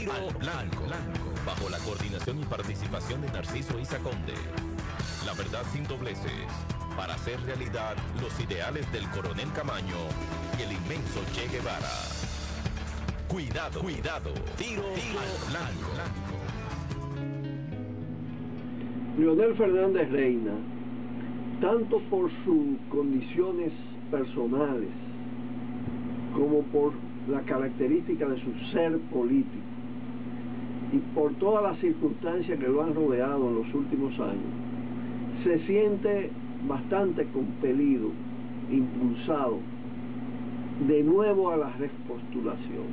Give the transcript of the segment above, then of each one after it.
Tiro al blanco, bajo la coordinación y participación de Narciso Isa Conde. La verdad sin dobleces, para hacer realidad los ideales del coronel Camaño y el inmenso Che Guevara. Cuidado, cuidado, tiro al blanco. Leonel Fernández Reina, tanto por sus condiciones personales como por la característica de su ser político y por todas las circunstancias que lo han rodeado en los últimos años, se siente bastante compelido, impulsado de nuevo a la repostulación.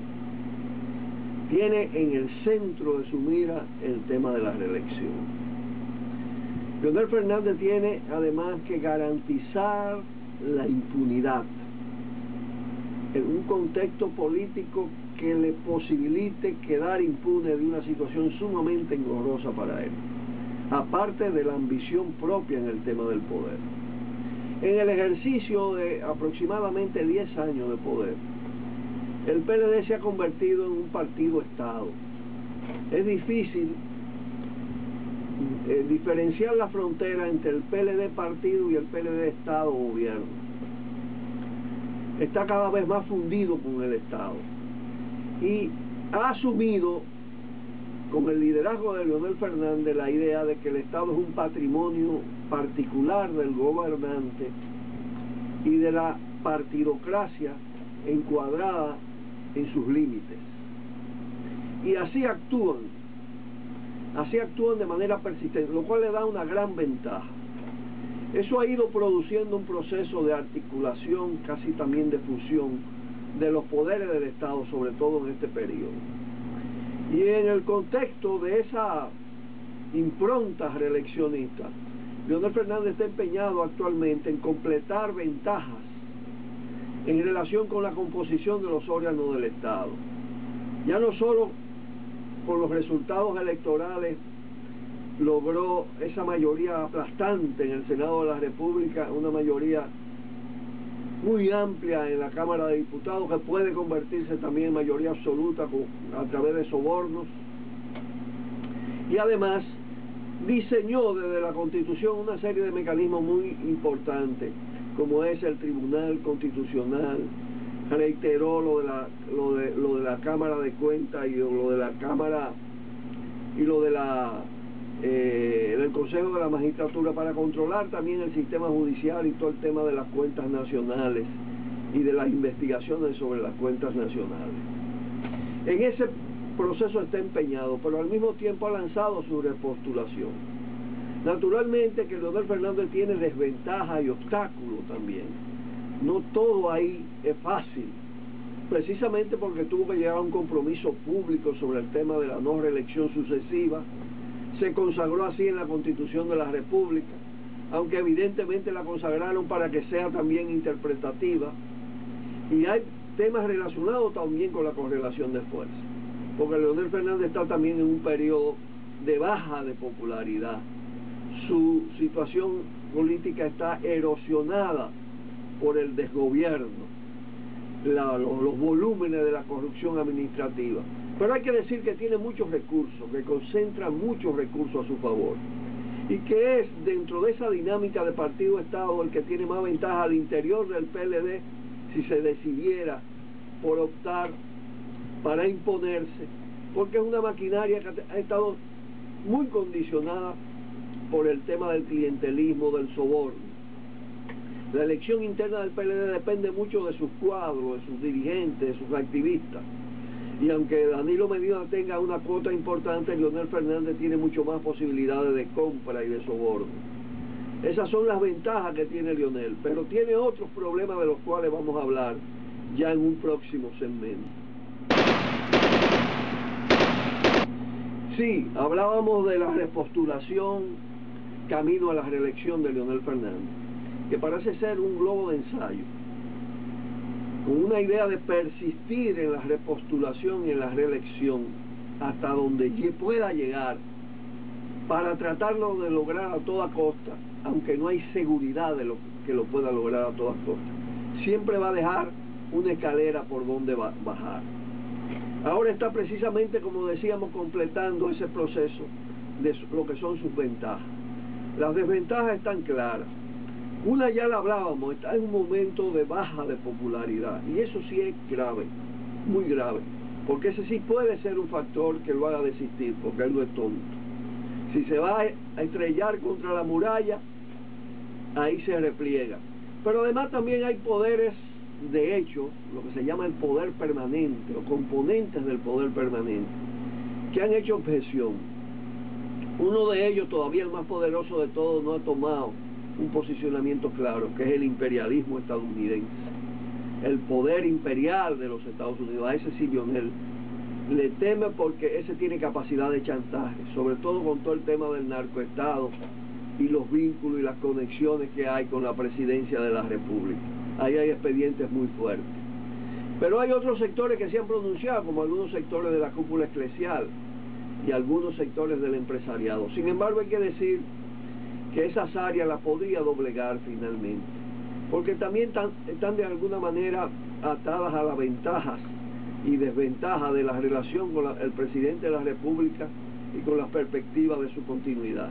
Tiene en el centro de su mira el tema de la reelección. Leonel Fernández tiene además que garantizar la impunidad en un contexto político que le posibilite quedar impune de una situación sumamente engorrosa para él, aparte de la ambición propia en el tema del poder. En el ejercicio de aproximadamente 10 años de poder, el PLD se ha convertido en un partido Estado. Es difícil diferenciar la frontera entre el PLD partido y el PLD Estado o gobierno. Está cada vez más fundido con el Estado y ha asumido con el liderazgo de Leonel Fernández la idea de que el Estado es un patrimonio particular del gobernante y de la partidocracia encuadrada en sus límites. Y así actúan de manera persistente, lo cual le da una gran ventaja. Eso ha ido produciendo un proceso de articulación, casi también de fusión, de los poderes del Estado, sobre todo en este periodo. Y en el contexto de esa impronta reeleccionista, Leonel Fernández está empeñado actualmente en completar ventajas en relación con la composición de los órganos del Estado. Ya no solo con los resultados electorales logró esa mayoría aplastante en el Senado de la República, una mayoría muy amplia en la Cámara de Diputados, que puede convertirse también en mayoría absoluta a través de sobornos. Y además diseñó desde la Constitución una serie de mecanismos muy importantes, como es el Tribunal Constitucional, reiteró lo de la Cámara de Cuentas y lo de la Cámara y lo de del Consejo de la Magistratura, para controlar también el sistema judicial y todo el tema de las cuentas nacionales y de las investigaciones sobre las cuentas nacionales. En ese proceso está empeñado, pero al mismo tiempo ha lanzado su repostulación. Naturalmente que Leonel Fernández tiene desventajas y obstáculos también. No todo ahí es fácil, precisamente porque tuvo que llegar a un compromiso público sobre el tema de la no reelección sucesiva. Se consagró así en la Constitución de la República, aunque evidentemente la consagraron para que sea también interpretativa. Y hay temas relacionados también con la correlación de fuerzas, porque Leonel Fernández está también en un periodo de baja de popularidad. Su situación política está erosionada por el desgobierno, los volúmenes de la corrupción administrativa. Pero hay que decir que tiene muchos recursos, que concentra muchos recursos a su favor, y que es dentro de esa dinámica de partido-Estado el que tiene más ventaja al interior del PLD si se decidiera por optar para imponerse, porque es una maquinaria que ha estado muy condicionada por el tema del clientelismo, del soborno. La elección interna del PLD depende mucho de sus cuadros, de sus dirigentes, de sus activistas. Y aunque Danilo Medina tenga una cuota importante, Leonel Fernández tiene mucho más posibilidades de compra y de soborno. Esas son las ventajas que tiene Leonel, pero tiene otros problemas de los cuales vamos a hablar ya en un próximo segmento. Sí, hablábamos de la repostulación camino a la reelección de Leonel Fernández, que parece ser un globo de ensayo, con una idea de persistir en la repostulación y en la reelección hasta donde pueda llegar, para tratarlo de lograr a toda costa, aunque no hay seguridad de que lo pueda lograr a toda costa. Siempre va a dejar una escalera por donde bajar. Ahora está precisamente, como decíamos, completando ese proceso de lo que son sus ventajas. Las desventajas están claras. Una ya la hablábamos, está en un momento de baja de popularidad, y eso sí es grave, muy grave, porque ese sí puede ser un factor que lo haga desistir, porque él no es tonto. Si se va a estrellar contra la muralla, ahí se repliega. Pero además también hay poderes de hecho, lo que se llama el poder permanente, o componentes del poder permanente, que han hecho objeción. Uno de ellos, todavía el más poderoso de todos, no ha tomado un posicionamiento claro, que es el imperialismo estadounidense. El poder imperial de los Estados Unidos, a ese sí Lionel le teme, porque ese tiene capacidad de chantaje, sobre todo con todo el tema del narcoestado y los vínculos y las conexiones que hay con la presidencia de la República. Ahí hay expedientes muy fuertes. Pero hay otros sectores que se han pronunciado, como algunos sectores de la cúpula eclesial y algunos sectores del empresariado. Sin embargo, hay que decir que esas áreas las podría doblegar finalmente, porque también están de alguna manera atadas a las ventajas y desventajas de la relación con el presidente de la República y con las perspectivas de su continuidad.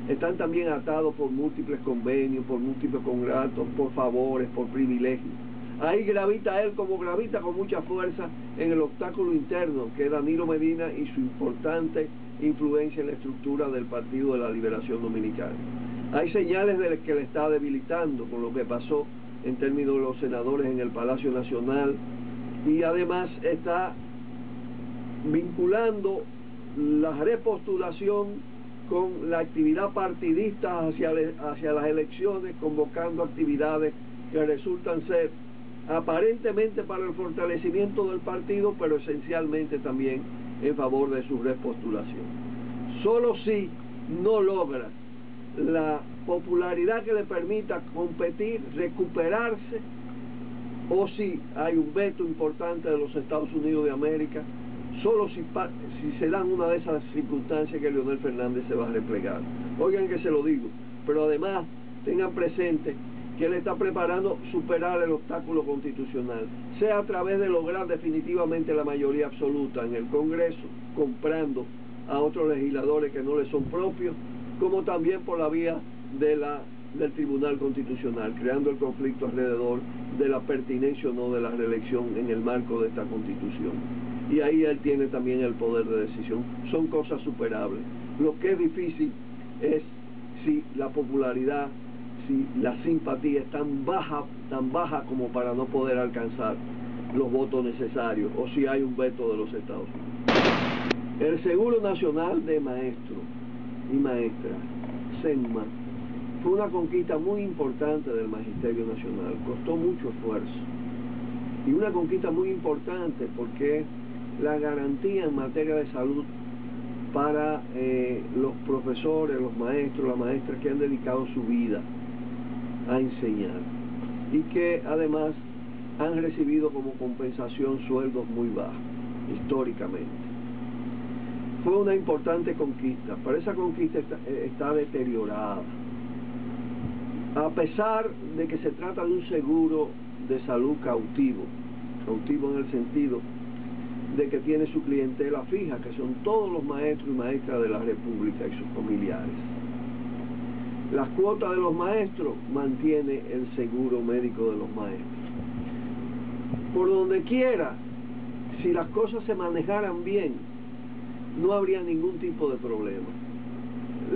Están también atados por múltiples convenios, por múltiples contratos, por favores, por privilegios. Ahí gravita él, como gravita con mucha fuerza en el obstáculo interno, que es Danilo Medina y su importante influencia en la estructura del Partido de la Liberación Dominicana. Hay señales de que le está debilitando con lo que pasó en términos de los senadores en el Palacio Nacional, y además está vinculando la repostulación con la actividad partidista hacia las elecciones, convocando actividades que resultan ser aparentemente para el fortalecimiento del partido, pero esencialmente también en favor de su repostulación. Solo si no logra la popularidad que le permita competir, recuperarse, o si hay un veto importante de los Estados Unidos de América, solo si se dan una de esas circunstancias, que Leonel Fernández se va a replegar. Oigan que se lo digo, pero además tengan presente que él está preparando superar el obstáculo constitucional, sea a través de lograr definitivamente la mayoría absoluta en el Congreso, comprando a otros legisladores que no le son propios, como también por la vía del Tribunal Constitucional, creando el conflicto alrededor de la pertinencia o no de la reelección en el marco de esta Constitución. Y ahí él tiene también el poder de decisión. Son cosas superables. Lo que es difícil es si la popularidad, si la simpatía es tan baja como para no poder alcanzar los votos necesarios, o si hay un veto de los Estados Unidos. El Seguro Nacional de Maestros y Maestras, SENMA, fue una conquista muy importante del Magisterio Nacional, costó mucho esfuerzo, y una conquista muy importante porque la garantía en materia de salud para los profesores, los maestros, las maestras que han dedicado su vida a enseñar y que además han recibido como compensación sueldos muy bajos, históricamente. Fue una importante conquista, pero esa conquista está deteriorada. A pesar de que se trata de un seguro de salud cautivo en el sentido de que tiene su clientela fija, que son todos los maestros y maestras de la República y sus familiares. Las cuotas de los maestros mantiene el seguro médico de los maestros. Por donde quiera, si las cosas se manejaran bien, no habría ningún tipo de problema.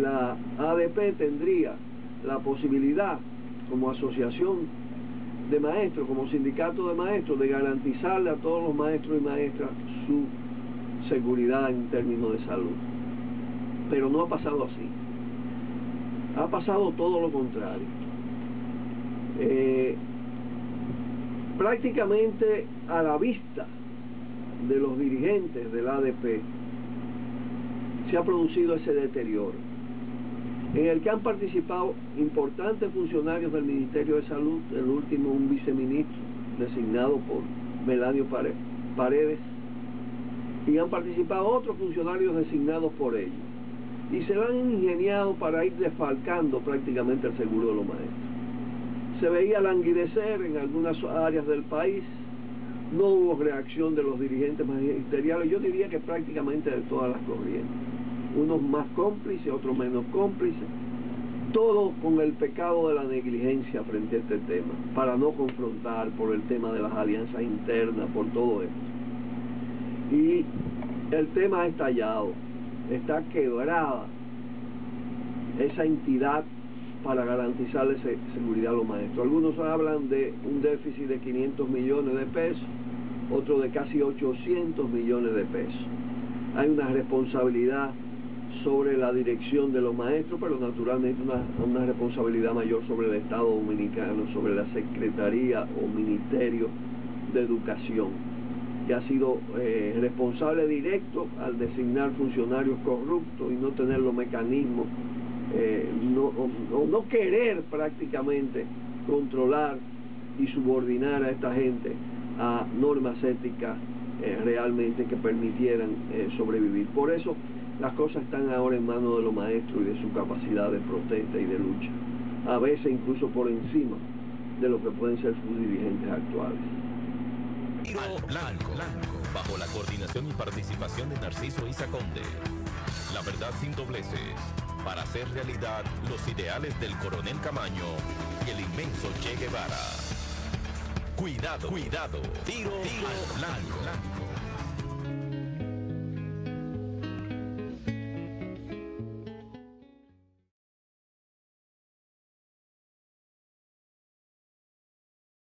La ADP tendría la posibilidad, como asociación de maestros, como sindicato de maestros, de garantizarle a todos los maestros y maestras su seguridad en términos de salud. Pero no ha pasado así. Ha pasado todo lo contrario. Prácticamente a la vista de los dirigentes del ADP se ha producido ese deterioro, en el que han participado importantes funcionarios del Ministerio de Salud, el último un viceministro designado por Melanio Paredes, y han participado otros funcionarios designados por ellos, y se lo han ingeniado para ir desfalcando prácticamente el seguro de los maestros. Se veía languidecer en algunas áreas del país no hubo reacción de los dirigentes magisteriales, yo diría que prácticamente de todas las corrientes, unos más cómplices, otros menos cómplices, todo con el pecado de la negligencia frente a este tema, para no confrontar, por el tema de las alianzas internas, por todo esto. Y el tema ha estallado, está quebrada esa entidad para garantizarle seguridad a los maestros. Algunos hablan de un déficit de 500 millones de pesos, otros de casi 800 millones de pesos. Hay una responsabilidad sobre la dirección de los maestros, pero naturalmente una responsabilidad mayor sobre el Estado Dominicano, sobre la Secretaría o Ministerio de Educación, que ha sido responsable directo al designar funcionarios corruptos y no tener los mecanismos, no querer prácticamente controlar y subordinar a esta gente a normas éticas realmente que permitieran sobrevivir. Por eso las cosas están ahora en manos de los maestros y de su capacidad de protesta y de lucha, a veces incluso por encima de lo que pueden ser sus dirigentes actuales. Al blanco, bajo la coordinación y participación de Narciso Isa Conde. La verdad sin dobleces, para hacer realidad los ideales del coronel Camaño y el inmenso Che Guevara. Cuidado, tiro al blanco.